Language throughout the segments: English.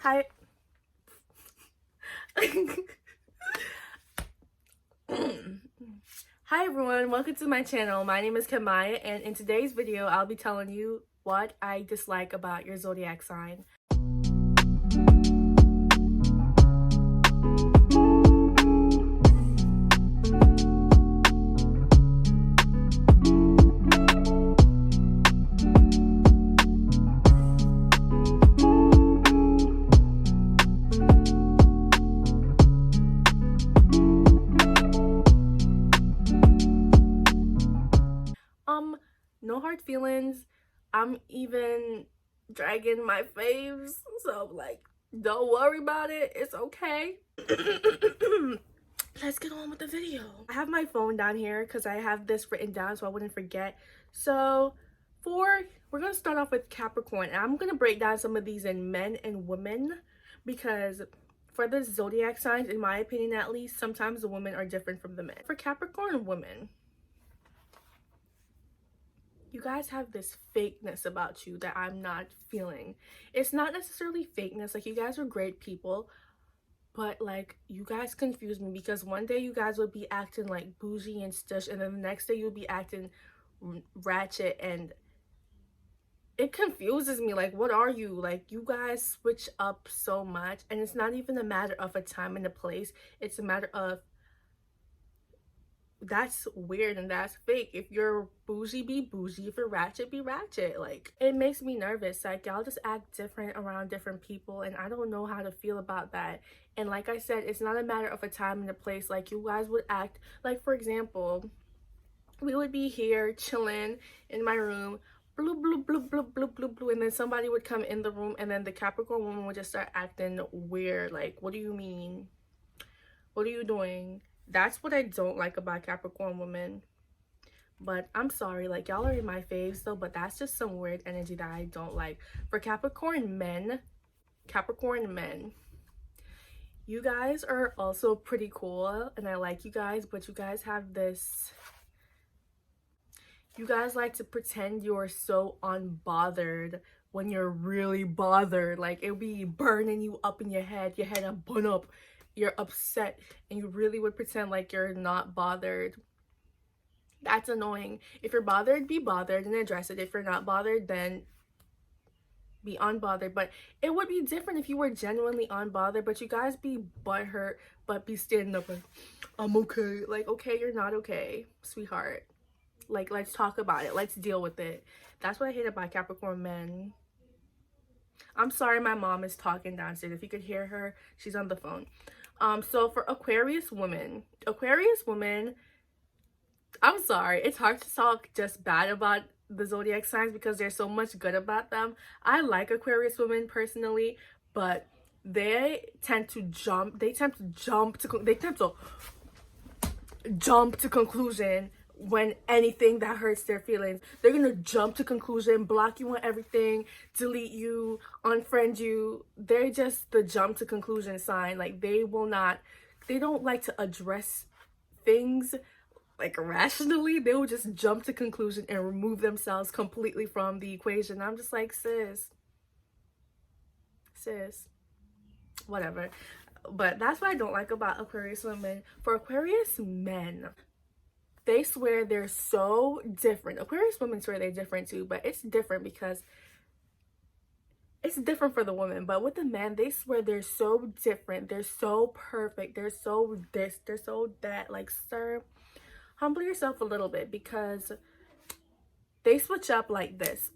Hi. Hi everyone, welcome to my channel. My name is Kamaya, and in today's video, I'll be telling you what I dislike about your zodiac sign. No hard feelings. I'm even dragging my faves, so like, don't worry about it. It's okay. Let's get on with the video. I have my phone down here because I have this written down so I wouldn't forget. So we're gonna start off with Capricorn, and I'm gonna break down some of these in men and women, because for the zodiac signs, in my opinion at least, sometimes the women are different from the men. For Capricorn women, you guys have this fakeness about you that I'm not feeling. It's not necessarily fakeness, like you guys are great people, but like you guys confuse me, because one day you guys would be acting like bougie and stush, and then the next day you'll be acting ratchet, and it confuses me. Like, what are you? Like, you guys switch up so much, and it's not even a matter of a time and a place. It's a matter of, that's weird and that's fake. If you're bougie, be bougie. If you're ratchet, be ratchet. Like, it makes me nervous. Like, y'all just act different around different people, and I don't know how to feel about that. And like I said, it's not a matter of a time and a place. Like, you guys would act like, for example, we would be here chilling in my room, blue blue blue blue blue blue blue, and then somebody would come in the room, and then the Capricorn woman would just start acting weird. Like, what do you mean? What are you doing? That's what I don't like about Capricorn women. But I'm sorry, like, y'all are in my faves though, but that's just some weird energy that I don't like. For Capricorn men, you guys are also pretty cool, and I like you guys, but you guys have this, you guys like to pretend you're so unbothered when you're really bothered. Like, it'll be burning you up in your head will burn up, you're upset, and you really would pretend like you're not bothered. That's annoying. If you're bothered, be bothered and address it. If you're not bothered, then be unbothered. But it would be different if you were genuinely unbothered, but you guys be butthurt but be standing up like, I'm okay. Like, okay, you're not okay, sweetheart. Like, let's talk about it, let's deal with it. That's what I hate about Capricorn men. I'm sorry, my mom is talking downstairs. If you could hear her, she's on the phone. So for Aquarius women, I'm sorry, it's hard to talk just bad about the zodiac signs because there's so much good about them. I like Aquarius women personally, but they tend to jump to conclusion when anything that hurts their feelings. They're gonna jump to conclusion, block you on everything, delete you, unfriend you. They're just the jump to conclusion sign. Like, they don't like to address things like rationally. They will just jump to conclusion and remove themselves completely from the equation. I'm just like, sis, whatever. But that's what I don't like about Aquarius women. For Aquarius men, they swear they're so different. Aquarius women swear they're different too, but it's different because it's different for the women. But with the men, they swear they're so different. They're so perfect. They're so this. They're so that. Like, sir, humble yourself a little bit, because they switch up like this.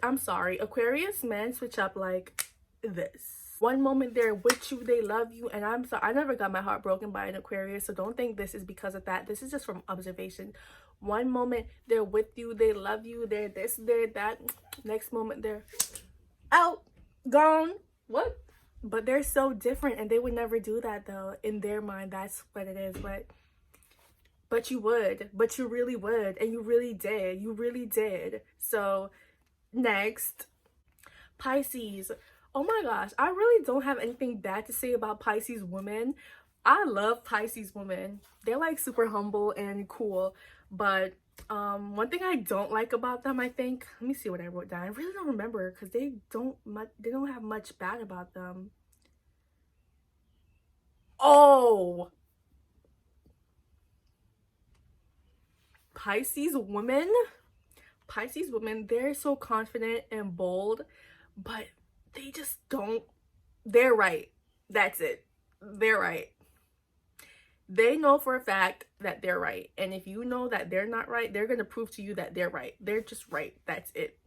I'm sorry. Aquarius men switch up like this. One moment they're with you, they love you, and I'm sorry, I never got my heart broken by an Aquarius, so don't think this is because of that. This is just from observation. One moment they're with you, they love you, they're this, they're that. Next moment they're out, gone, what? But they're so different, and they would never do that though. In their mind, that's what it is. But you would, but you really would, and you really did. So next, Pisces. Oh my gosh, I really don't have anything bad to say about Pisces women. I love Pisces women. They're like super humble and cool. But one thing I don't like about them, I think, let me see what I wrote down. I really don't remember, because they don't have much bad about them. Oh, Pisces women. Pisces women, they're so confident and bold, but they just don't. They're right. That's it. They're right. They know for a fact that they're right. And if you know that they're not right, they're going to prove to you that they're right. They're just right. That's it.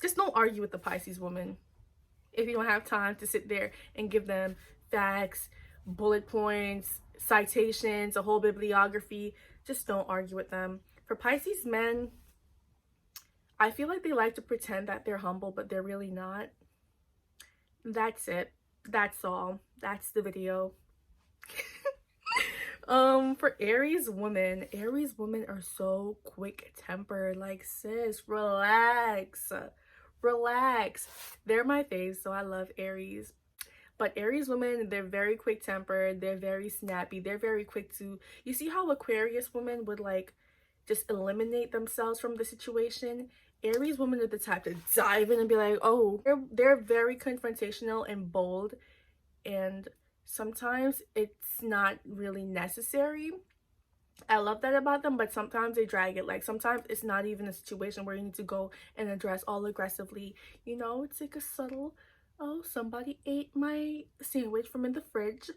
Just don't argue with the Pisces woman if you don't have time to sit there and give them facts, bullet points, citations, a whole bibliography. Just don't argue with them. For Pisces men, I feel like they like to pretend that they're humble, but they're really not. That's it. That's all. That's the video. For Aries women are so quick tempered. Like, sis, relax. Relax. They're my fave, so I love Aries. But Aries women, they're very quick tempered, they're very snappy, they're very quick to, you see how Aquarius women would like just eliminate themselves from the situation? Aries women are the type to dive in and be like, oh, they're very confrontational and bold, and sometimes it's not really necessary. I love that about them, but sometimes they drag it. Like, sometimes it's not even a situation where you need to go and address all aggressively. You know, it's like a subtle, oh, somebody ate my sandwich from in the fridge,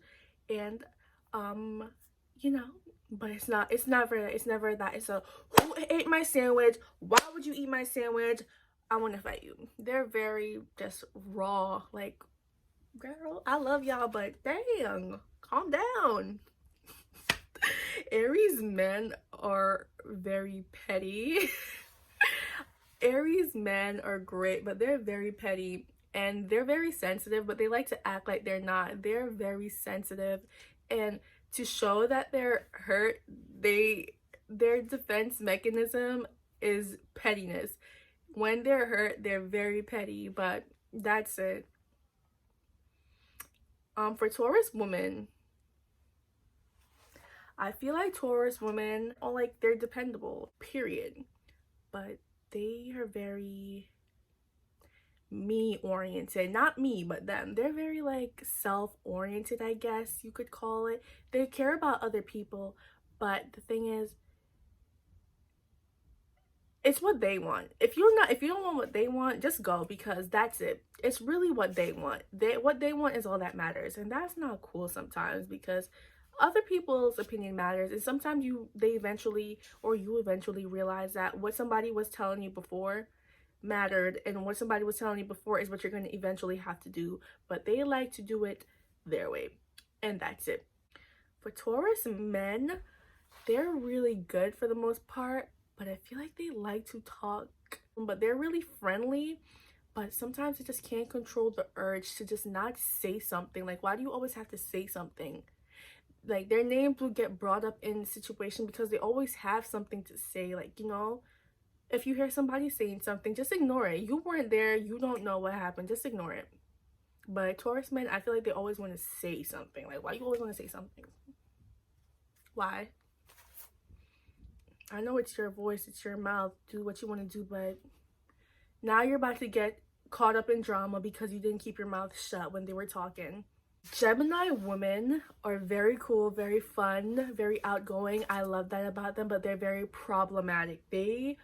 and you know, but it's never that. It's a, who ate my sandwich? Why would you eat my sandwich? I want to fight you. They're very just raw. Like, girl, I love y'all, but dang, calm down. Aries men are very petty. Aries men are great, but they're very petty and they're very sensitive, but they like to act like they're not. They're very sensitive, and to show that they're hurt, their defense mechanism is pettiness. When they're hurt, they're very petty, but that's it. For Taurus women, I feel like Taurus women are like, they're dependable, period. But they are very me oriented. Not me, but them. They're very like self oriented, I guess you could call it. They care about other people, but the thing is, it's what they want. If you don't want what they want, just go, because that's it. It's really what they want. What they want is all that matters, and that's not cool sometimes, because other people's opinion matters, and sometimes you eventually realize that what somebody was telling you before mattered, and what somebody was telling you before is what you're going to eventually have to do, but they like to do it their way, and that's it. For Taurus men, they're really good for the most part, but I feel like they like to talk, but they're really friendly, but sometimes they just can't control the urge to just not say something. Like, why do you always have to say something? Like, their names will get brought up in situation because they always have something to say. Like, you know, if you hear somebody saying something, just ignore it. You weren't there, you don't know what happened, just ignore it. But Taurus men, I feel like they always want to say something. Like, why you always want to say something? Why? I know it's your voice, it's your mouth, do what you want to do, but now you're about to get caught up in drama because you didn't keep your mouth shut when they were talking. Gemini women are very cool, very fun, very outgoing. I love that about them, but they're very problematic. They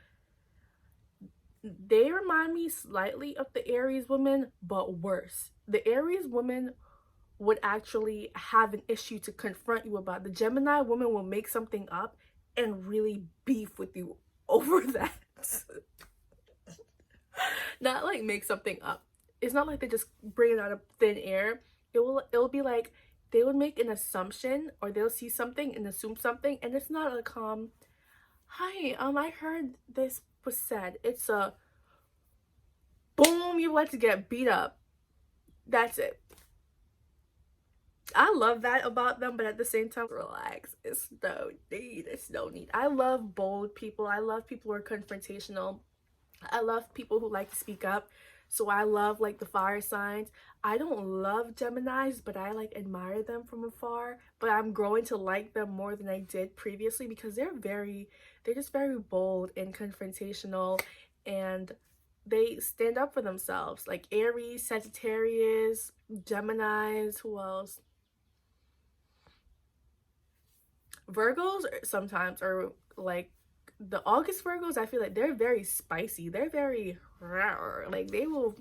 remind me slightly of the Aries women, but worse. The Aries women would actually have an issue to confront you about. The Gemini woman will make something up and really beef with you over that. Not like make something up. It's not like they just bring it out of thin air. It'll be like they would make an assumption, or they'll see something and assume something, and it's not a calm, hi, I heard this was said. It's a boom, you want to get beat up. That's it. I love that about them, but at the same time, relax. It's no need. It's no need. I love bold people. I love people who are confrontational. I love people who like to speak up. So I love like the fire signs. I don't love Geminis, but I like admire them from afar. But I'm growing to like them more than I did previously, because they're just very bold and confrontational, and they stand up for themselves. Like Aries, Sagittarius, Geminis, who else? Virgos sometimes are like the August Virgos. I feel like they're very spicy. They're very rawr. Like they will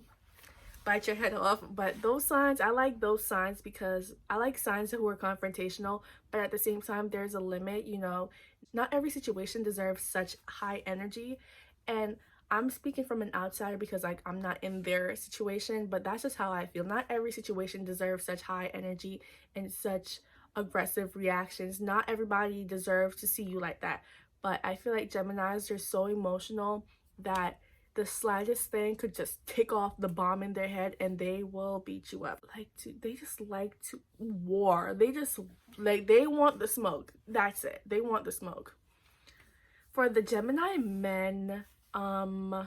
bite your head off. But those signs, I like those signs because I like signs who are confrontational, but at the same time there's a limit, you know. Not every situation deserves such high energy. And I'm speaking from an outsider because like I'm not in their situation, but that's just how I feel. Not every situation deserves such high energy and such aggressive reactions. Not everybody deserves to see you like that. But I feel like Geminis are so emotional that the slightest thing could just tick off the bomb in their head and they will beat you up. They just like to war. They just like, they want the smoke. That's it. They want the smoke. For the Gemini men, they're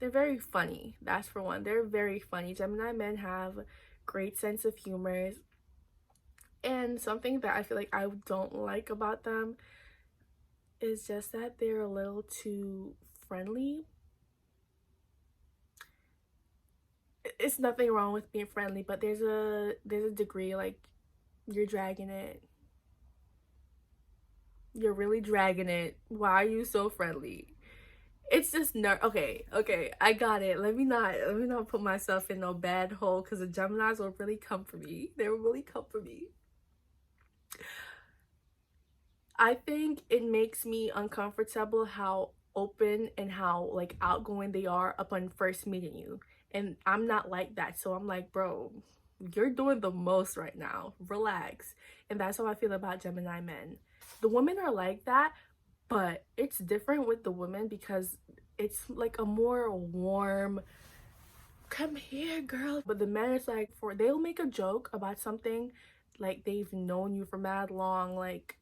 very funny. That's for one. They're very funny. Gemini men have great sense of humor. And something that I feel like I don't like about them is just that they're a little too friendly. It's nothing wrong with being friendly, but there's a degree, like, you're dragging it. You're really dragging it. Why are you so friendly? It's just okay, I got it. Let me not put myself in no bad hole, because the Geminis will really come for me. They will really come for me. I think it makes me uncomfortable how open and how like outgoing they are upon first meeting you, and I'm not like that. So I'm like, bro, you're doing the most right now, relax. And that's how I feel about Gemini men. The women are like that, but it's different with the women because it's like a more warm, come here girl. But the men, it's like, they'll make a joke about something like they've known you for mad long, like,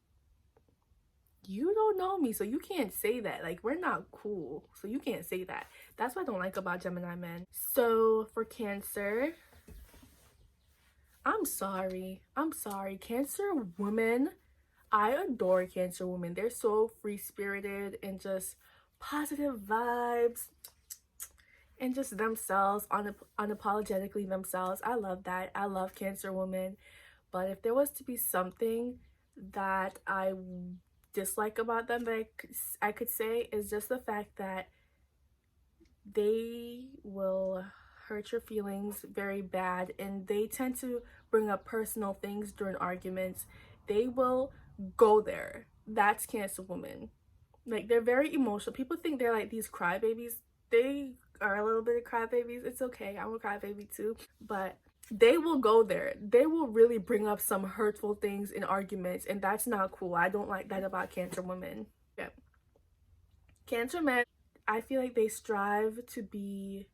you don't know me, so you can't say that. Like, we're not cool, so you can't say that. That's what I don't like about Gemini men. So for Cancer, I'm sorry, Cancer women, I adore Cancer women. They're so free-spirited and just positive vibes and just themselves, unapologetically themselves. I love that. I love Cancer women. But if there was to be something that I dislike about them that I could say, is just the fact that they will hurt your feelings very bad, and they tend to bring up personal things during arguments. They will go there. That's Cancer women. Like, they're very emotional. People think they're like these crybabies. They are a little bit of crybabies. It's okay, I'm a crybaby too, but they will go there. They will really bring up some hurtful things in arguments, and that's not cool. I don't like that about Cancer women. Yeah. Cancer men, I feel like they strive to be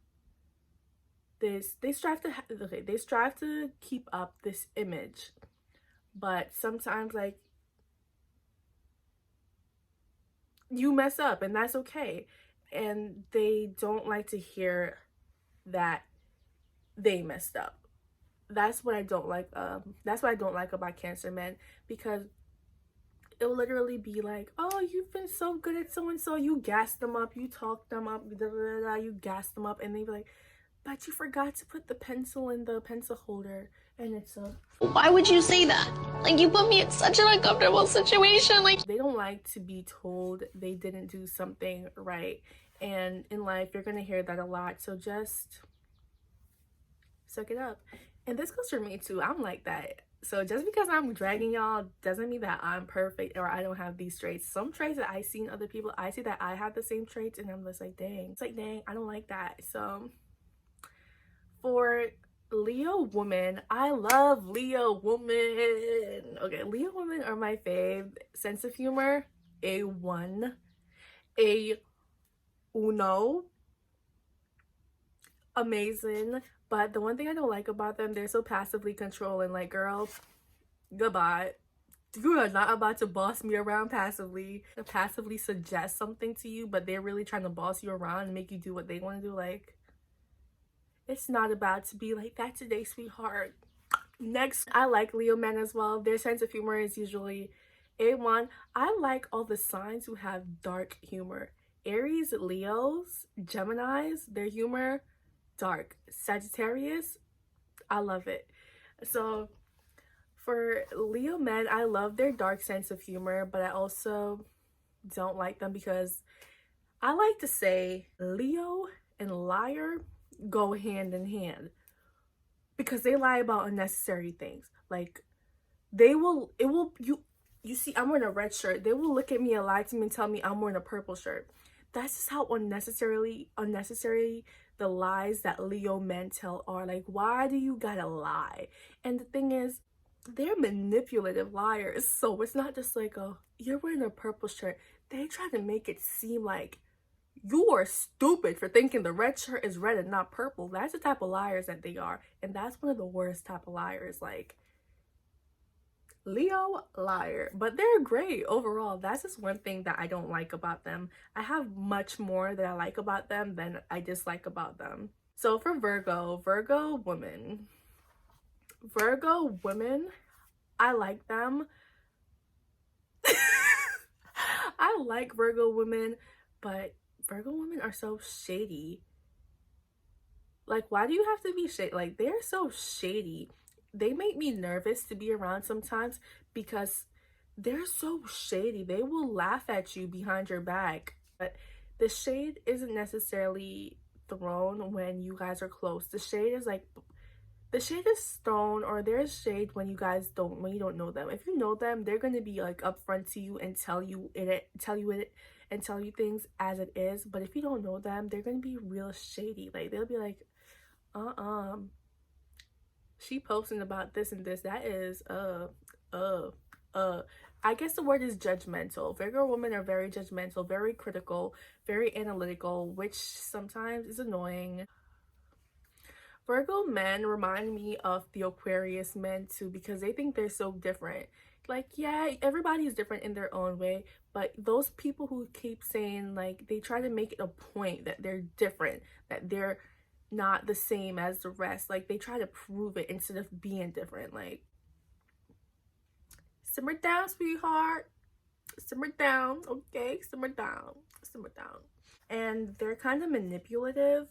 this, they strive to keep up this image, but sometimes, like, you mess up and that's okay, and they don't like to hear that they messed up. That's what I don't like. That's what I don't like about Cancer men, because it'll literally be like, oh, you've been so good at so and so, you gassed them up, you talked them up, you gassed them up, and they be like, but you forgot to put the pencil in the pencil holder. And it's why would you say that? Like, you put me in such an uncomfortable situation. Like, they don't like to be told they didn't do something right, and in life you're gonna hear that a lot. So just suck it up. And this goes for me too. I'm like that. So just because I'm dragging y'all doesn't mean that I'm perfect or I don't have these traits. Some traits that I see in other people, I see that I have the same traits, and I'm just like, dang. It's like, dang, I don't like that. So for Leo woman, I love Leo woman. Okay, Leo women are my fave. Sense of humor, A1, A1, amazing. But the one thing I don't like about them, they're so passively controlling. Like, girl, goodbye. You are not about to boss me around passively suggest something to you, but they're really trying to boss you around and make you do what they want to do. Like, it's not about to be like that today, sweetheart. Next, I like Leo men as well. Their sense of humor is usually A1. I like all the signs who have dark humor. Aries, Leos, Geminis, their humor, dark. Sagittarius, I love it. So For Leo men, I love their dark sense of humor, but I also don't like them because I like to say Leo and liar go hand in hand because they lie about unnecessary things. Like you see I'm wearing a red shirt. They will look at me and lie to me and tell me I'm wearing a purple shirt. That's just how unnecessary the lies that Leo men tell are. Like, why do you gotta lie? And the thing is, they're manipulative liars. So it's not just like, oh, you're wearing a purple shirt. They try to make it seem like you are stupid for thinking the red shirt is red and not purple. That's the type of liars that they are. And that's one of the worst type of liars. Like, Leo liar. But they're great overall. That's just one thing that I don't like about them. I have much more that I like about them than I dislike about them. So for Virgo women. Virgo women, I like them. I like Virgo women, but Virgo women are so shady. Like, why do you have to be shady? Like, they're so shady. They make me nervous to be around sometimes because they're so shady. They will laugh at you behind your back. But the shade isn't necessarily thrown when you guys are close. The shade is thrown, or there's shade when you don't know them. If you know them, they're gonna be like upfront to you and tell you things as it is. But if you don't know them, they're gonna be real shady. Like, they'll be like, she posting about this and this. That is I guess the word is judgmental. Virgo women are very judgmental, very critical, very analytical, which sometimes is annoying. Virgo men remind me of the Aquarius men too, because they think they're so different. Like, yeah, everybody is different in their own way, but those people who keep saying, like, they try to make it a point that they're different, that they're not the same as the rest. Like, they try to prove it instead of being different. Like, simmer down, sweetheart. Simmer down, okay? Simmer down. Simmer down. And they're kind of manipulative.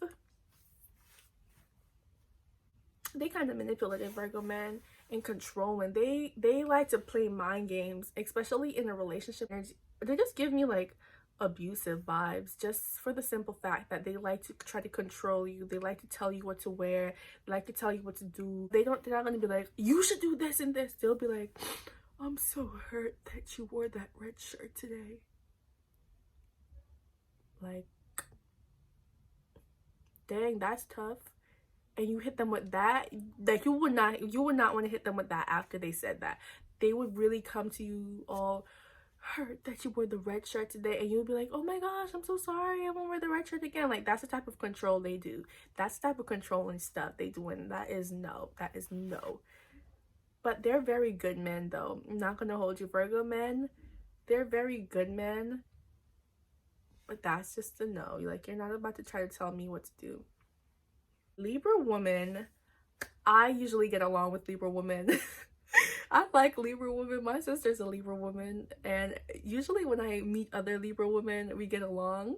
Virgo men, and controlling. They like to play mind games, especially in a relationship. They just give me like abusive vibes, just for the simple fact that they like to try to control you. They like to tell you what to wear. They like to tell you what to do. They're not gonna be like, you should do this and this. They'll be like, I'm so hurt that you wore that red shirt today. Like, dang, that's tough. And you hit them with that, like, you would not want to hit them with that after they said that. They would really come to you all hurt that you wore the red shirt today, and you would be like, oh my gosh, I'm so sorry, I won't wear the red shirt again. Like, that's the type of control they do. That's the type of controlling stuff they do, and that is no. But they're very good men, though. I'm not gonna hold you. Virgo men, they're very good men, but that's just a no. Like, you're not about to try to tell me what to do. Libra woman, I usually get along with Libra women. I like Libra women. My sister's a Libra woman, and usually when I meet other Libra women, we get along.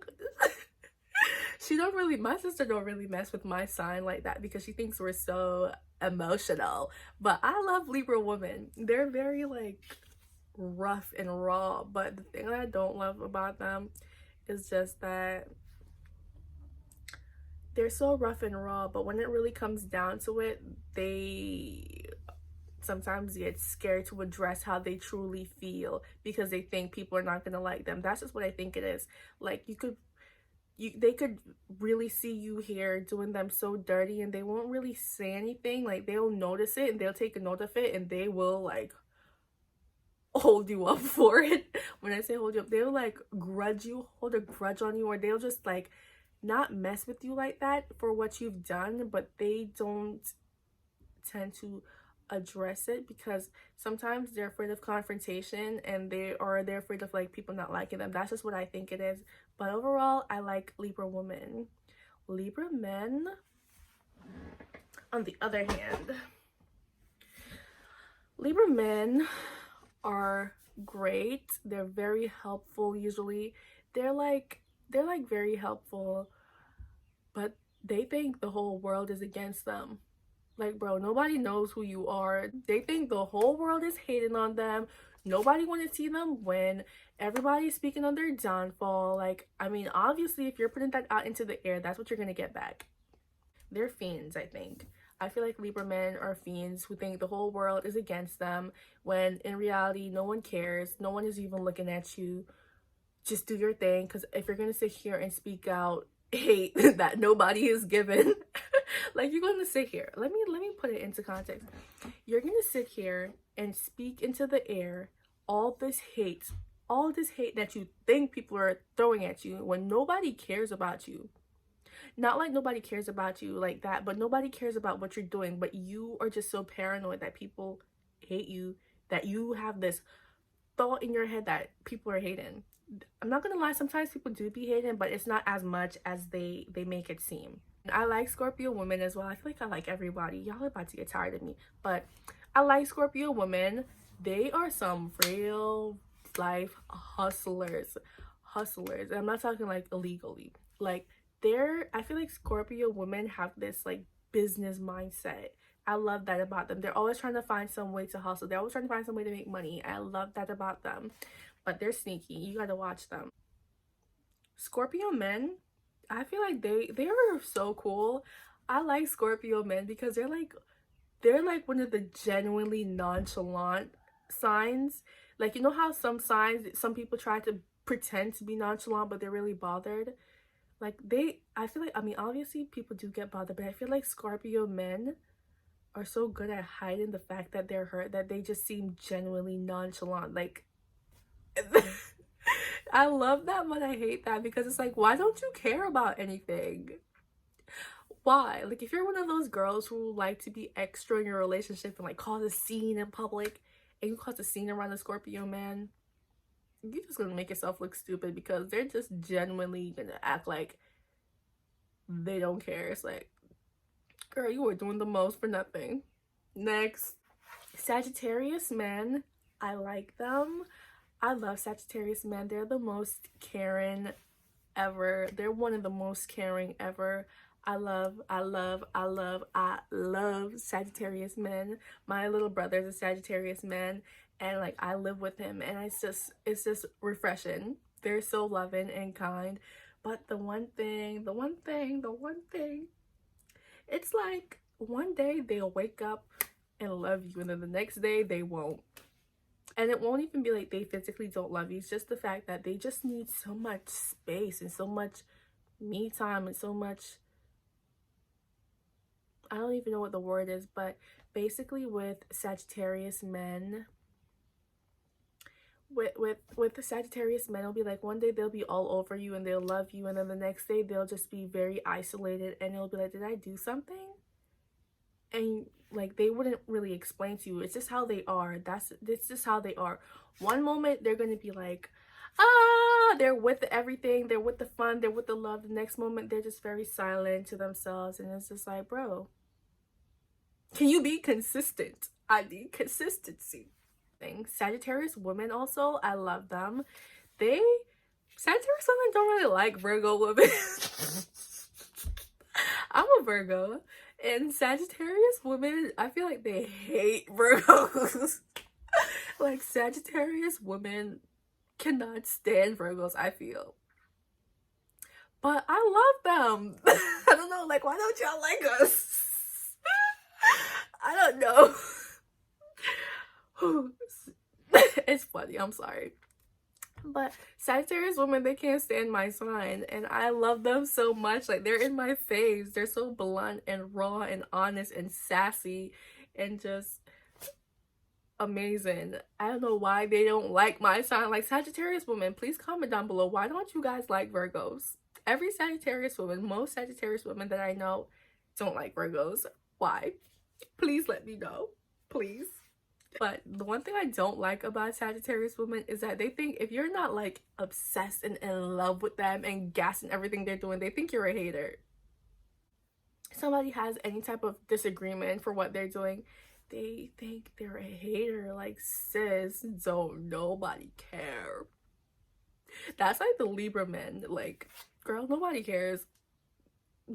My sister don't really mess with my sign like that because she thinks we're so emotional. But I love Libra women. They're very like rough and raw, but the thing that I don't love about them is just that they're so rough and raw, but when it really comes down to it, they sometimes get scared to address how they truly feel because they think people are not gonna like them. That's just what I think it is. Like, they could really see you here doing them so dirty and they won't really say anything. Like, they'll notice it and they'll take a note of it and they will like hold you up for it. When I say hold you up, they'll like hold a grudge on you, or they'll just like not mess with you like that for what you've done, but they don't tend to address it because sometimes they're afraid of confrontation, and they're afraid of like people not liking them. That's just what I think it is. But overall, I like Libra women. Libra men, on the other hand, Libra men are great. They're very helpful usually. They're like very helpful, but they think the whole world is against them. Like, bro, nobody knows who you are. They think the whole world is hating on them. Nobody want to see them win. Everybody's speaking on their downfall. Like, I mean, obviously, if you're putting that out into the air, that's what you're gonna get back. They're fiends, I think. I feel like Libra men are fiends who think the whole world is against them, when in reality, no one cares. No one is even looking at you. Just do your thing, because if you're gonna sit here and speak out hate that nobody is given, like, you're gonna sit here, let me put it into context. You're gonna sit here and speak into the air all this hate that you think people are throwing at you, when nobody cares about you. Not like nobody cares about you like that, but nobody cares about what you're doing. But you are just so paranoid that people hate you, that you have this thought in your head that people are hating. I'm not gonna lie, sometimes people do be hating, but it's not as much as they make it seem. I like Scorpio women as well. I feel like I like everybody. Y'all are about to get tired of me, but I like Scorpio women. They are some real life hustlers. I'm not talking like illegally. Like, I feel like Scorpio women have this like business mindset. I love that about them. They're always trying to find some way to hustle. They're always trying to find some way to make money. I love that about them. But they're sneaky. You gotta watch them. Scorpio men, I feel like they are so cool. I like Scorpio men because they're like one of the genuinely nonchalant signs. Like, you know how some people try to pretend to be nonchalant, but they're really bothered. Like, I feel like, I mean, obviously people do get bothered, but I feel like Scorpio men are so good at hiding the fact that they're hurt, that they just seem genuinely nonchalant. Like, I love that, but I hate that, because it's like, why don't you care about anything? Why? Like, if you're one of those girls who like to be extra in your relationship and like cause a scene in public, and you cause a scene around a Scorpio man, you're just gonna make yourself look stupid, because they're just genuinely gonna act like they don't care. It's like, girl, you are doing the most for nothing. Next, Sagittarius men. I like them. I love Sagittarius men. They're the most caring ever. They're one of the most caring ever. I love Sagittarius men. My little brother's a Sagittarius man, and like, I live with him, and it's just refreshing. They're so loving and kind. But the one thing, it's like, one day they'll wake up and love you, and then the next day they won't. And it won't even be like they physically don't love you. It's just the fact that they just need so much space and so much me time and so much, I don't even know what the word is, but basically with Sagittarius men, with the Sagittarius men, it'll be like, one day they'll be all over you and they'll love you, and then the next day they'll just be very isolated, and it'll be like, did I do something? And like, they wouldn't really explain to you. It's just how they are. It's just how they are. One moment they're gonna be like, they're with everything, they're with the fun, they're with the love. The next moment they're just very silent to themselves, and it's just like, bro, can you be consistent? I need consistency. Sagittarius women also, I love them. Sagittarius women don't really like Virgo women. I'm a Virgo, and Sagittarius women, I feel like they hate Virgos. Like, Sagittarius women cannot stand Virgos, I feel. But I love them. I don't know, like, why don't y'all like us? I don't know. It's funny, I'm sorry. But Sagittarius women, they can't stand my sign, and I love them so much. Like, they're in my face. They're so blunt and raw and honest and sassy and just amazing. I don't know why they don't like my sign. Like, Sagittarius women, please comment down below, why don't you guys like Virgos? Every Sagittarius woman, most Sagittarius women that I know don't like Virgos. Why? Please let me know, please. But the one thing I don't like about Sagittarius women is that they think if you're not like obsessed and in love with them and gassing everything they're doing, they think you're a hater. If somebody has any type of disagreement for what they're doing, they think they're a hater. Like, sis, don't nobody care. That's like the Libra men. Like, girl, nobody cares.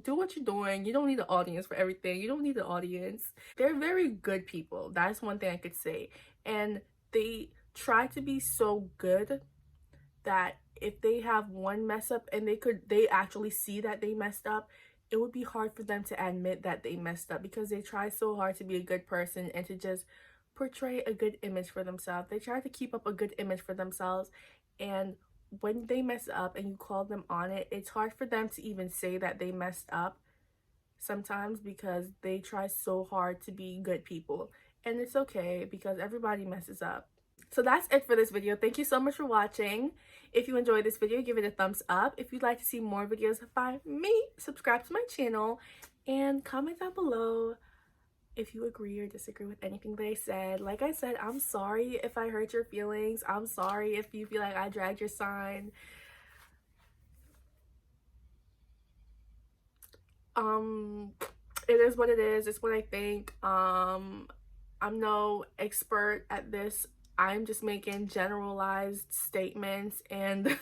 do what you're doing. You don't need an audience for everything. You don't need an audience. They're very good people. That's one thing I could say. And they try to be so good that if they have one mess up and they actually see that they messed up, it would be hard for them to admit that they messed up, because they try so hard to be a good person and to just portray a good image for themselves. They try to keep up a good image for themselves, and when they mess up and you call them on it, it's hard for them to even say that they messed up sometimes, because they try so hard to be good people. And it's okay, because everybody messes up. So that's it for this video. Thank you so much for watching. If you enjoyed this video, give it a thumbs up. If you'd like to see more videos by me, subscribe to my channel and comment down below if you agree or disagree with anything that I said. Like I said, I'm sorry if I hurt your feelings. I'm sorry if you feel like I dragged your sign. It is what it is. It's what I think. I'm no expert at this. I'm just making generalized statements, and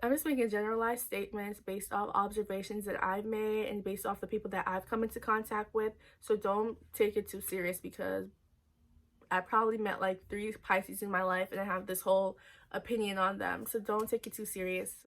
I'm just making generalized statements based off observations that I've made and based off the people that I've come into contact with. So don't take it too serious, because I probably met like 3 Pisces in my life and I have this whole opinion on them. So don't take it too serious.